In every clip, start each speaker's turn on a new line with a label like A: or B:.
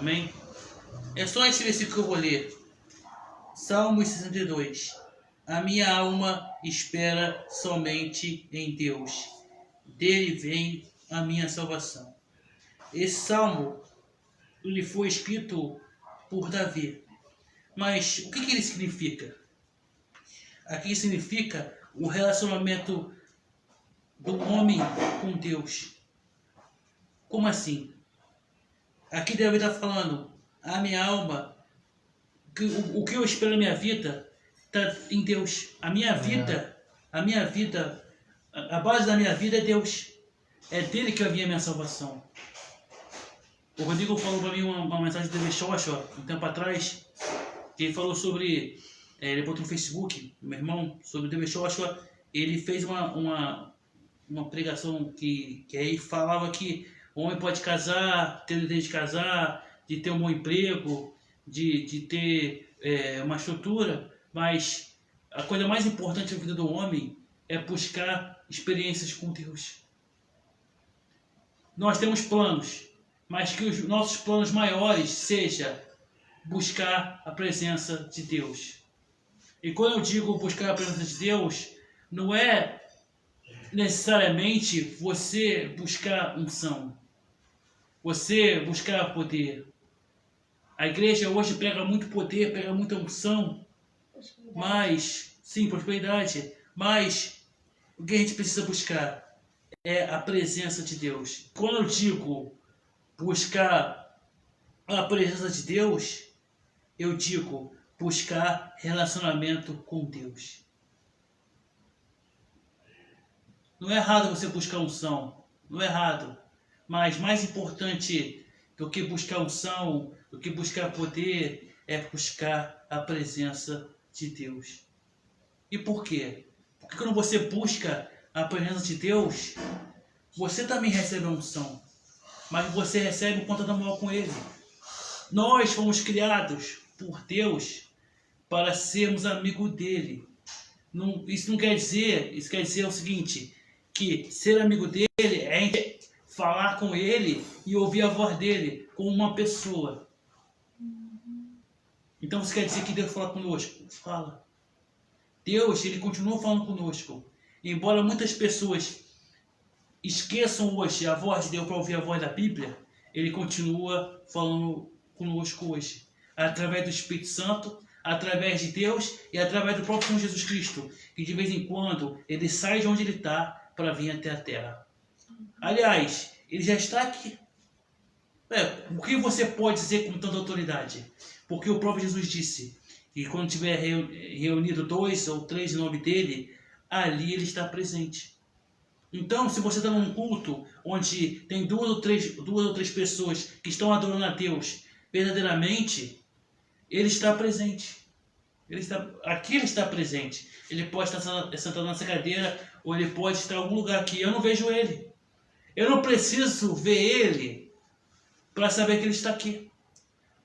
A: Amém? É só esse versículo que eu vou ler. Salmos 62. A minha alma espera somente em Deus. Dele vem a minha salvação. Esse salmo ele foi escrito por Davi. Mas o que ele significa? Aqui significa o relacionamento do homem com Deus. Como assim? Aqui Davi está falando, a minha alma, o que eu espero na minha vida está em Deus. A vida, a base da minha vida é Deus. É dele que eu vi a minha salvação. O Rodrigo falou para mim uma mensagem do Devechocha, um tempo atrás, que ele falou sobre, ele botou no Facebook, meu irmão, sobre o Devechocha. Ele fez uma pregação que aí falava que o homem pode casar, ter o desejo de casar, de ter um bom emprego, de ter uma estrutura, mas a coisa mais importante na vida do homem é buscar experiências com Deus. Nós temos planos, mas que os nossos planos maiores seja buscar a presença de Deus. E quando eu digo buscar a presença de Deus, não é necessariamente você buscar unção, você buscar poder. A igreja hoje pega muito poder, pega muita unção, mas, sim, prosperidade, mas o que a gente precisa buscar é a presença de Deus. Quando eu digo buscar a presença de Deus, eu digo buscar relacionamento com Deus. Não é errado você buscar unção, não é errado, mas mais importante do que buscar unção, do que buscar poder, é buscar a presença de Deus. E por quê? Porque quando você busca a presença de Deus, você também recebe a unção, mas você recebe o contato maior com Ele. Nós fomos criados por Deus para sermos amigos dele. Isso quer dizer o seguinte, que ser amigo dele é falar com ele e ouvir a voz dele como uma pessoa. Então isso quer dizer que Deus fala conosco? Fala. Deus, ele continua falando conosco. Embora muitas pessoas esqueçam hoje a voz de Deus para ouvir a voz da Bíblia, ele continua falando conosco hoje. Através do Espírito Santo, através de Deus e através do próprio Senhor Jesus Cristo, que de vez em quando ele sai de onde ele está para vir até a terra. Aliás, ele já está aqui. O que você pode dizer com tanta autoridade? Porque o próprio Jesus disse que quando tiver reunido 2 ou 3 em nome dele, ali ele está presente. Então, se você está num culto onde tem duas ou três pessoas que estão adorando a Deus verdadeiramente, ele está presente. Aqui ele está presente. Ele pode estar sentado nessa cadeira ou ele pode estar em algum lugar aqui. Eu não vejo ele. Eu não preciso ver ele para saber que ele está aqui.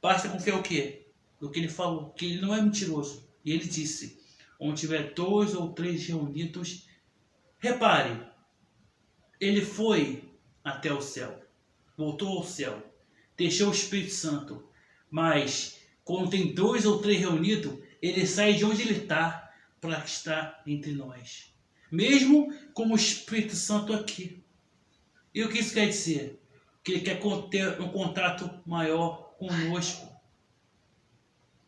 A: Basta confiar o quê? No que ele falou. Que ele não é mentiroso. E ele disse, onde tiver 2 ou 3 reunidos, repare, ele foi até o céu. Voltou ao céu. Deixou o Espírito Santo. Mas quando tem 2 ou 3 reunidos, ele sai de onde ele está para estar entre nós. Mesmo com o Espírito Santo aqui. E o que isso quer dizer? Que ele quer ter um contato maior conosco.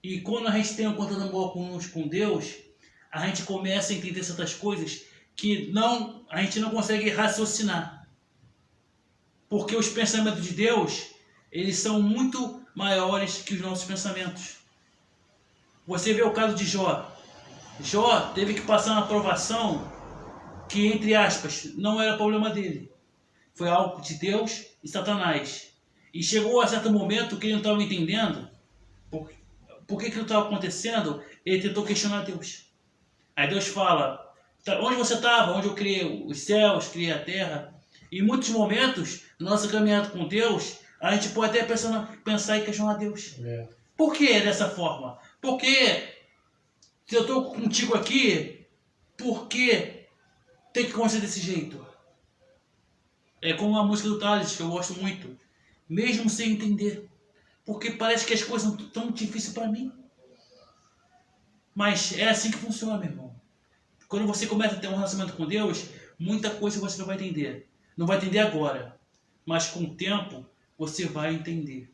A: E quando a gente tem um contato maior conosco, com Deus, a gente começa a entender certas coisas que a gente não consegue raciocinar. Porque os pensamentos de Deus, eles são muito maiores que os nossos pensamentos. Você vê o caso de Jó. Jó teve que passar uma provação que, entre aspas, não era problema dele. Foi algo de Deus e Satanás. E chegou a certo momento que ele não estava entendendo por que aquilo estava acontecendo. Ele tentou questionar Deus. Aí Deus fala, onde você estava? Onde eu criei os céus, criei a terra. Em muitos momentos, na nossa caminhada com Deus, a gente pode até pensar e questionar Deus. Por que dessa forma? Porque se eu estou contigo aqui, por que tem que acontecer desse jeito? É como a música do Thales, que eu gosto muito. Mesmo sem entender. porque parece que as coisas não estão tão difíceis para mim. Mas é assim que funciona, meu irmão. Quando você começa a ter um relacionamento com Deus, muita coisa você não vai entender. Não vai entender agora, mas com o tempo você vai entender.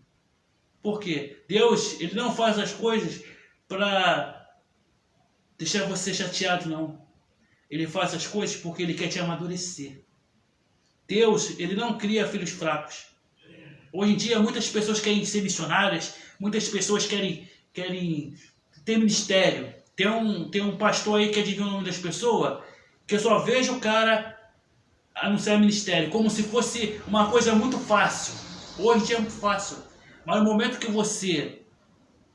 A: Por quê? Deus, ele não faz as coisas para deixar você chateado, não. Ele faz as coisas porque ele quer te amadurecer. Deus, ele não cria filhos fracos. Hoje em dia, muitas pessoas querem ser missionárias, muitas pessoas querem ter ministério. Tem um pastor aí que adivinha o nome das pessoas, que eu só vejo o cara anunciar ministério, como se fosse uma coisa muito fácil. Hoje em dia é muito fácil. Mas no momento que você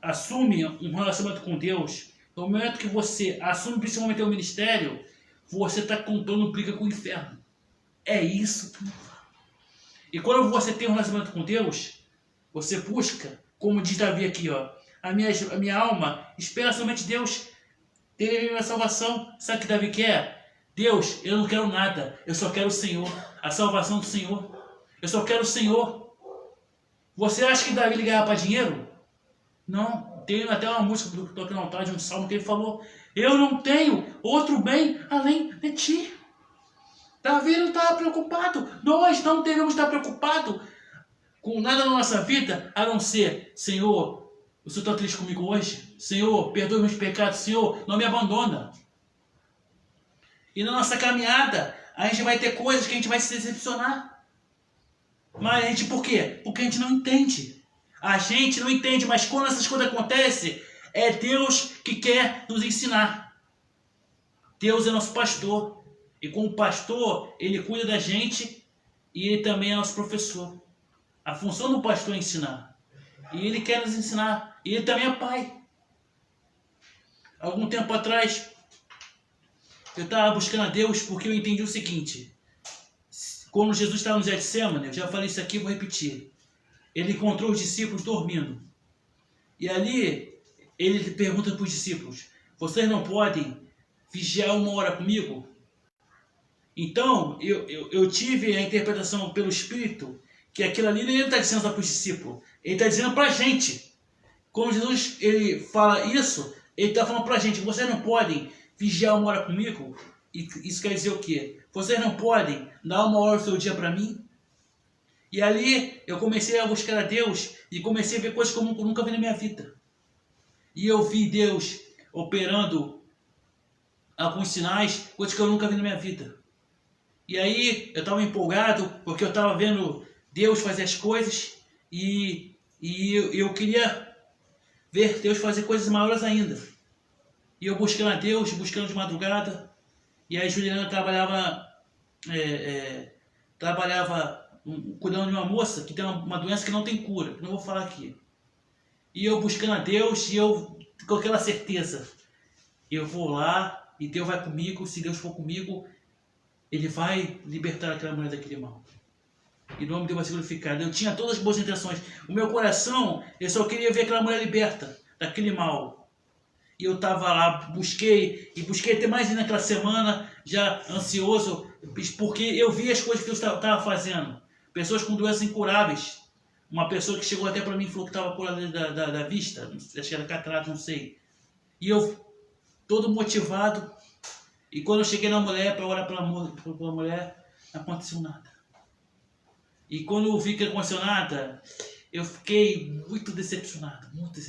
A: assume um relacionamento com Deus, no momento que você assume principalmente o ministério, você está comprando briga com o inferno. É isso que eu falo. E quando você tem um relacionamento com Deus, você busca, como diz Davi aqui, ó, a minha alma espera somente Deus ter a minha salvação. Sabe o que Davi quer? Deus, eu não quero nada, eu só quero o Senhor, a salvação do Senhor. Eu só quero o Senhor. Você acha que Davi ligava para dinheiro? Não. Tem até uma música do Toque no Altar de um salmo que ele falou: eu não tenho outro bem além de ti. Davi não estava preocupado. Nós não devemos estar preocupados com nada na nossa vida, a não ser: Senhor, o Senhor está triste comigo hoje? Senhor, perdoe meus pecados. Senhor, não me abandona. E na nossa caminhada, a gente vai ter coisas que a gente vai se decepcionar. Mas a gente, por quê? Porque a gente não entende. A gente não entende, mas quando essas coisas acontecem, é Deus que quer nos ensinar. Deus é nosso pastor. E como pastor, ele cuida da gente e ele também é nosso professor. A função do pastor é ensinar. E ele quer nos ensinar. E ele também é pai. Algum tempo atrás, eu estava buscando a Deus porque eu entendi o seguinte. Quando Jesus estava no Getsemane, eu já falei isso aqui, vou repetir. Ele encontrou os discípulos dormindo. E ali, ele pergunta para os discípulos: vocês não podem vigiar 1 hora comigo? Então, eu tive a interpretação pelo Espírito que aquilo ali ele não está dizendo só para os discípulos, ele está dizendo para a gente. Quando Jesus ele fala isso, ele está falando para a gente: vocês não podem vigiar 1 hora comigo? E isso quer dizer o quê? Vocês não podem dar 1 hora do seu dia para mim? E ali eu comecei a buscar a Deus e comecei a ver coisas que eu nunca vi na minha vida. E eu vi Deus operando alguns sinais, coisas que eu nunca vi na minha vida. E aí eu estava empolgado porque eu estava vendo Deus fazer as coisas e eu queria ver Deus fazer coisas maiores ainda. E eu buscando a Deus, buscando de madrugada. E aí Juliana trabalhava cuidando de uma moça que tem uma doença que não tem cura, que não vou falar aqui. E eu buscando a Deus e eu com aquela certeza: eu vou lá e Deus vai comigo. Se Deus for comigo, Ele vai libertar aquela mulher daquele mal. E o nome de Deus vai ser glorificado. Eu tinha todas as boas intenções. O meu coração, eu só queria ver aquela mulher liberta daquele mal. E eu estava lá, busquei até mais ainda naquela semana, já ansioso, porque eu vi as coisas que eu estava fazendo. Pessoas com doenças incuráveis. Uma pessoa que chegou até para mim e falou que estava curada da vista, acho que era catarata, não sei. E eu, todo motivado, e quando eu cheguei na mulher para orar pela mulher, não aconteceu nada. E quando eu vi que não aconteceu nada, eu fiquei muito decepcionado, muito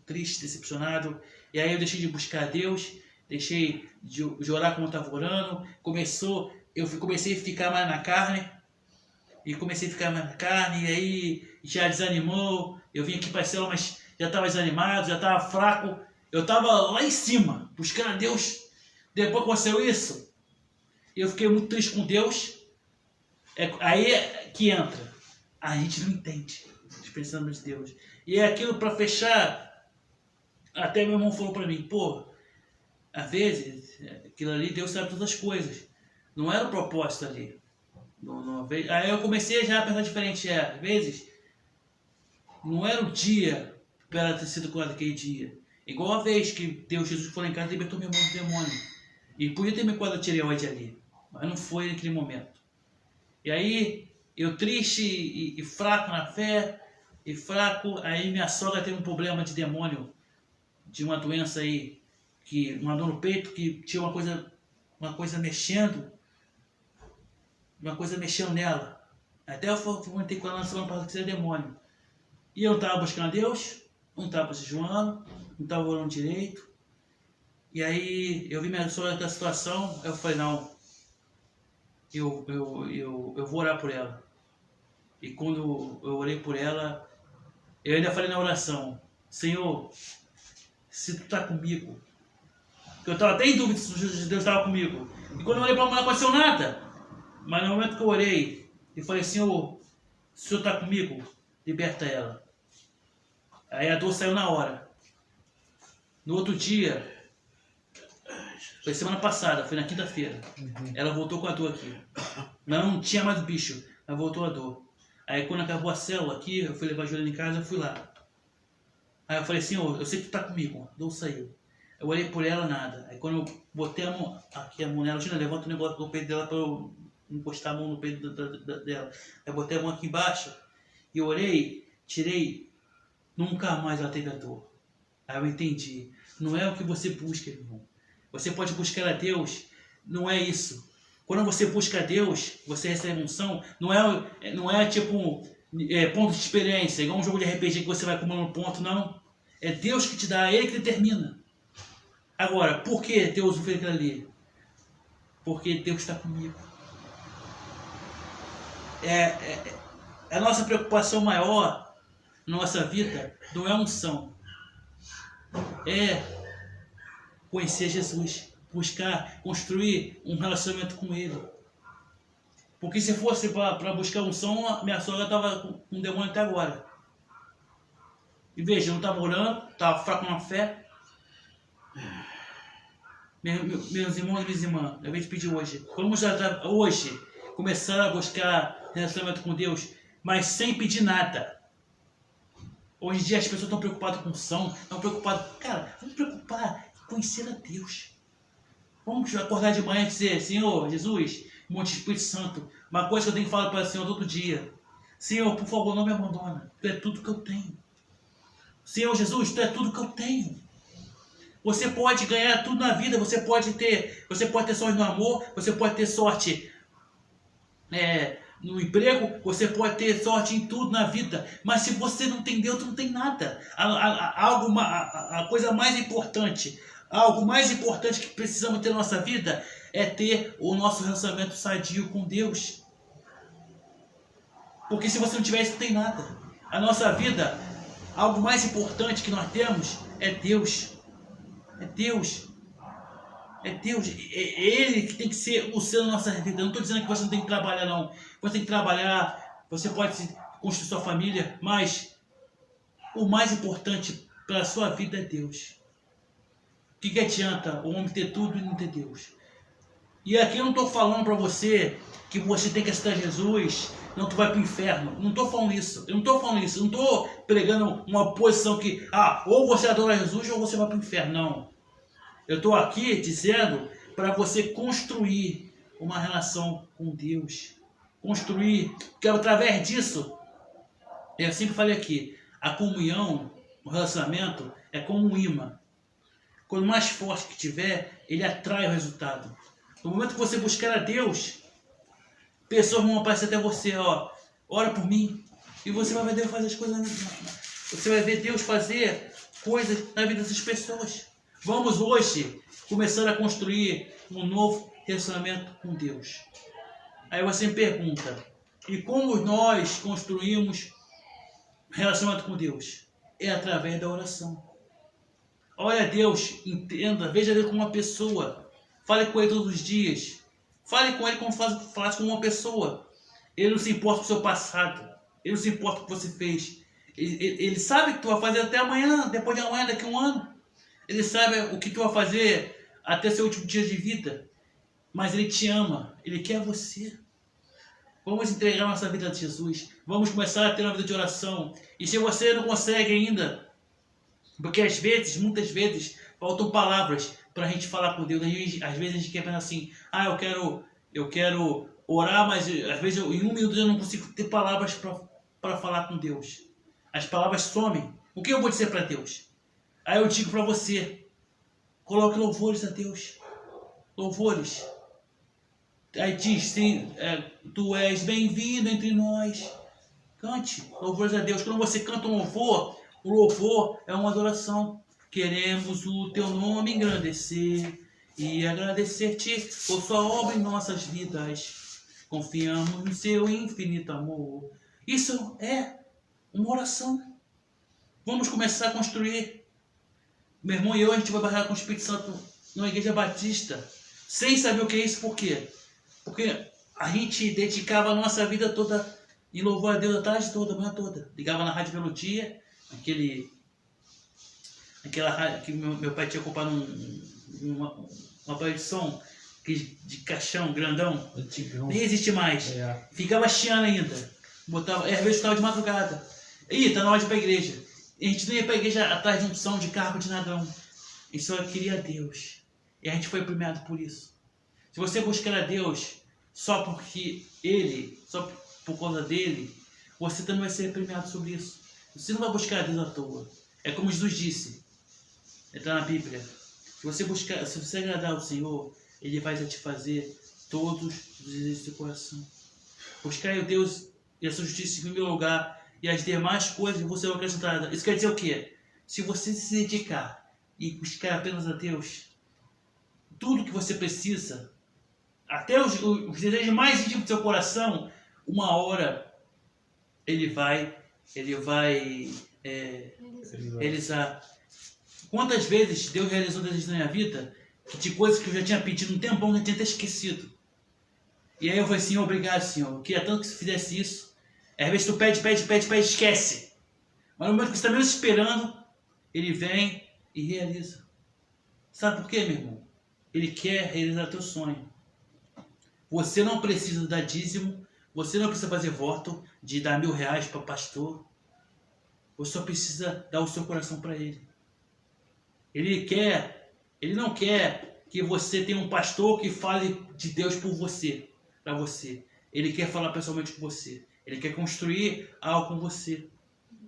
A: triste, decepcionado. E aí eu deixei de buscar a Deus, deixei de orar como eu estava orando. Eu comecei a ficar mais na carne. E aí já desanimou. Eu vim aqui para a célula, mas já estava desanimado, já estava fraco. Eu estava lá em cima, buscando a Deus. Depois aconteceu isso, eu fiquei muito triste com Deus. Aí é que entra. A gente não entende os pensamentos de Deus. E é aquilo para fechar. Até meu irmão falou para mim: pô, às vezes, aquilo ali, Deus sabe todas as coisas. Não era o propósito ali. Aí eu comecei já a pensar diferente. Às vezes, não era o dia para ela ter sido curada aquele dia. Igual a vez que Deus, Jesus foi lá em casa e libertou meu irmão do demônio. E podia ter me curado a tireoide ali, mas não foi naquele momento. E aí, eu triste e fraco na fé, e fraco. Aí minha sogra teve um problema de demônio, de uma doença aí, que uma dor no peito, que tinha uma coisa mexendo nela. Até eu comentei com ela na semana passada que seria demônio. E eu não estava buscando a Deus, não estava jejuando, não estava orando direito. E aí eu vi minha sogra da situação, eu falei, não, eu vou orar por ela. E quando eu orei por ela, eu ainda falei na oração, Senhor, se tu está comigo, porque eu estava até em dúvida se Deus estava comigo. E quando eu orei para ela, não aconteceu nada. Mas no momento que eu orei, e falei, Senhor, se o Senhor está comigo, liberta ela. Aí a dor saiu na hora. No outro dia, foi semana passada, foi na quinta-feira. Ela voltou com a dor aqui. Mas não tinha mais o bicho, mas voltou a dor. Aí quando acabou a célula aqui, eu fui levar a Juliana em casa, eu fui lá. Aí eu falei, Senhor, eu sei que tu tá comigo, a dor saiu. Eu olhei por ela, nada. Aí quando eu botei a mão nela, Gina, levanta o negócio do peito dela pra eu encostar a mão no peito dela. Aí eu botei a mão aqui embaixo, e eu orei, tirei, nunca mais ela teve a dor. Aí eu entendi. Não é o que você busca, irmão. Você pode buscar a Deus, não é isso. Quando você busca a Deus, você recebe unção, não é tipo ponto de experiência, igual um jogo de RPG que você vai acumulando ponto, não. É Deus que te dá, é Ele que determina. Agora, por que Deus fez aquilo ali? Porque Deus está comigo. A nossa preocupação maior na nossa vida não é a unção. É conhecer Jesus, buscar, construir um relacionamento com Ele. Porque se fosse para buscar unção, minha sogra estava com um demônio até agora. E veja, não estava orando, estava fraco na fé. Meus irmãos e minhas irmãs, eu venho te pedir hoje, vamos hoje começar a buscar relacionamento com Deus, mas sem pedir nada. Hoje em dia as pessoas estão preocupadas com unção, estão preocupadas. Cara, vamos preocupar em conhecer a Deus. Vamos acordar de manhã e dizer, Senhor, Jesus, Monte Espírito Santo, uma coisa que eu tenho que falar para o Senhor todo dia. Senhor, por favor, não me abandona. Tu é tudo que eu tenho. Senhor Jesus, tu é tudo que eu tenho. Você pode ganhar tudo na vida, você pode ter sorte no amor, você pode ter sorte no emprego, você pode ter sorte em tudo na vida, mas se você não tem Deus, tu não tem nada. A coisa mais importante, algo mais importante que precisamos ter na nossa vida é ter o nosso relacionamento sadio com Deus. Porque se você não tiver isso, não tem nada. A nossa vida, algo mais importante que nós temos é Deus. É Deus. É Deus. É Ele que tem que ser o ser da nossa vida. Eu não estou dizendo que você não tem que trabalhar, não. Você tem que trabalhar, você pode construir sua família, mas o mais importante para a sua vida é Deus. O que adianta o homem ter tudo e não ter Deus? E aqui eu não estou falando para você que você tem que aceitar Jesus, não tu vai para o inferno. Não estou falando isso. Eu não estou falando isso. Eu não estou pregando uma posição que, ou você adora Jesus ou você vai para o inferno. Não. Eu estou aqui dizendo para você construir uma relação com Deus. Construir, porque através disso, eu sempre falei aqui, a comunhão, o relacionamento é como um imã. Quanto mais forte que tiver, ele atrai o resultado. No momento que você buscar a Deus, pessoas vão aparecer até você, ora por mim, e você vai ver Deus fazer as coisas. Você vai ver Deus fazer coisas na vida dessas pessoas. Vamos hoje começar a construir um novo relacionamento com Deus. Aí você me pergunta, e como nós construímos relacionamento com Deus? É através da oração. Olha Deus, entenda, veja Deus como uma pessoa. Fale com Ele todos os dias. Fale com Ele como faz com uma pessoa. Ele não se importa com o seu passado. Ele não se importa com o que você fez. Ele sabe o que tu vai fazer até amanhã, depois de amanhã, daqui a um ano. Ele sabe o que tu vai fazer até seu último dia de vida. Mas Ele te ama. Ele quer você. Vamos entregar nossa vida a Jesus. Vamos começar a ter uma vida de oração. E se você não consegue ainda, porque às vezes, muitas vezes, faltam palavras para a gente falar com Deus. Às vezes a gente quer pensar assim, eu quero orar, mas às vezes em um minuto eu não consigo ter palavras para falar com Deus. as palavras somem. O que eu vou dizer para Deus? Aí eu digo para você, coloque louvores a Deus. Louvores. Aí diz, tu és bem-vindo entre nós. Cante louvores a Deus. Quando você canta um louvor, o louvor é uma adoração. Queremos o teu nome engrandecer e agradecer-te por sua obra em nossas vidas. Confiamos no seu infinito amor. Isso é uma oração. Vamos começar a construir. Meu irmão e eu, a gente vai batalhar com o Espírito Santo na Igreja Batista, sem saber o que é isso. Por quê? Porque a gente dedicava a nossa vida toda em louvar a Deus a tarde toda, a manhã toda. Ligava na Rádio Melodia, aquela rádio que meu pai tinha comprado uma aparelho de som de caixão grandão. Nem existe mais. Ficava chiando ainda. Botava, às vezes estava de madrugada. Tá na hora de ir para a igreja. A gente não ia para a igreja atrás de um som, de carro, de nada. A gente só queria Deus. E a gente foi premiado por isso. Se você buscar a Deus só porque só por causa dele, você também vai ser premiado sobre isso. Você não vai buscar a Deus à toa. É como Jesus disse, está na Bíblia. Se você agradar ao Senhor, Ele vai te fazer todos os desejos do seu coração. Buscar o Deus e a sua justiça em primeiro lugar, e as demais coisas você vai acrescentar. Isso quer dizer o quê? Se você se dedicar e buscar apenas a Deus, tudo que você precisa, até os desejos mais íntimos do seu coração, uma hora Ele vai realizar. Quantas vezes Deus realizou desejos na minha vida, de coisas que eu já tinha pedido um tempão, eu tinha até esquecido. E aí eu falei assim, obrigado, Senhor, eu queria tanto que você fizesse isso. Às vezes tu pede, esquece. Mas no momento que você está menos esperando, Ele vem e realiza. Sabe por quê, meu irmão? Ele quer realizar teu sonho. Você não precisa dar dízimo, você não precisa fazer voto de dar R$1.000 para pastor. Você só precisa dar o seu coração para Ele. Ele não quer que você tenha um pastor que fale de Deus por você, para você. Ele quer falar pessoalmente com você. Ele quer construir algo com você.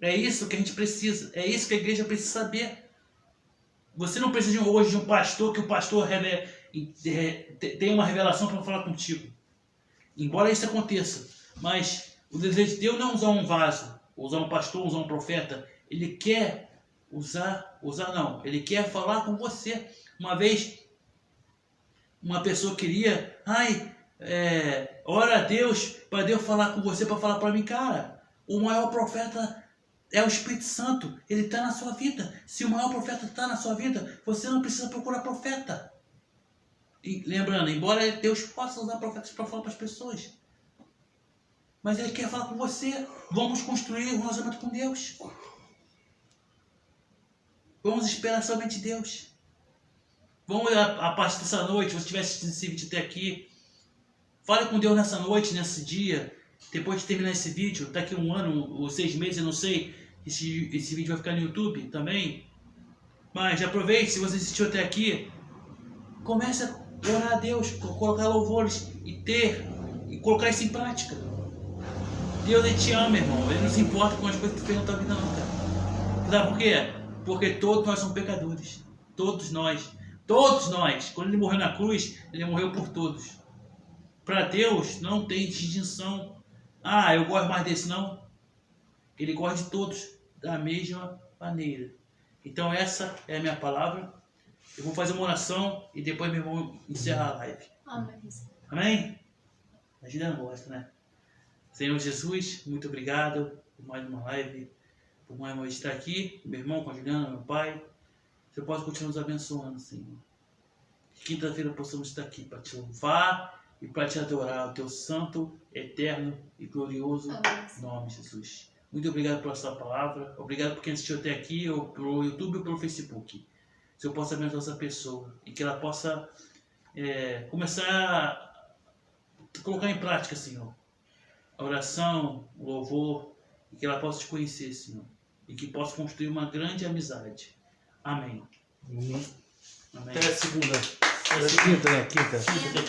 A: É isso que a gente precisa. É isso que a igreja precisa saber. Você não precisa hoje de um pastor, que o pastor tenha uma revelação para falar contigo. Embora isso aconteça. Mas o desejo de Deus não é usar um vaso, usar um pastor, usar um profeta. Ele quer Ele quer falar com você. Uma vez, uma pessoa queria, ora a Deus, para Deus falar com você, para falar para mim, cara, o maior profeta é o Espírito Santo, ele está na sua vida. Se o maior profeta está na sua vida, você não precisa procurar profeta. E lembrando, embora Deus possa usar profetas para falar para as pessoas, mas Ele quer falar com você. Vamos construir um relacionamento com Deus. Vamos esperar somente Deus. Vamos, a partir dessa noite, se você estiver assistindo esse vídeo até aqui, fale com Deus nessa noite, nesse dia. Depois de terminar esse vídeo, daqui a 1 ano ou 6 meses, eu não sei, esse vídeo vai ficar no YouTube também. Mas aproveite, se você assistiu até aqui, comece a orar a Deus, colocar louvores e colocar isso em prática. Deus, Ele te ama, irmão. Ele não se importa com as coisas que tu fez na tua vida, não, cara. Sabe por quê? Porque todos nós somos pecadores. Todos nós. Quando Ele morreu na cruz, Ele morreu por todos. Para Deus não tem distinção. Eu gosto mais desse, não. Ele gosta de todos da mesma maneira. Então essa é a minha palavra. Eu vou fazer uma oração e depois meu irmão encerra a live.
B: Amém.
A: Amém? A Juliana gosta, né? Senhor Jesus, muito obrigado por mais uma live, por mais uma vez estar aqui, meu irmão, com a Juliana, meu pai. Que eu possa continuar nos abençoando, Senhor. Quinta-feira possamos estar aqui para te louvar e para te adorar, o teu santo, eterno e glorioso nome, Jesus. Muito obrigado pela sua palavra. Obrigado por quem assistiu até aqui, ou pelo YouTube ou pelo Facebook. Se eu possa abençoar essa pessoa e que ela possa começar a colocar em prática, Senhor, a oração, o louvor, e que ela possa te conhecer, Senhor, e que possa construir uma grande amizade. Amém.
C: Amém.
A: Amém.
C: Até a segunda. Até a quinta, né? Quinta.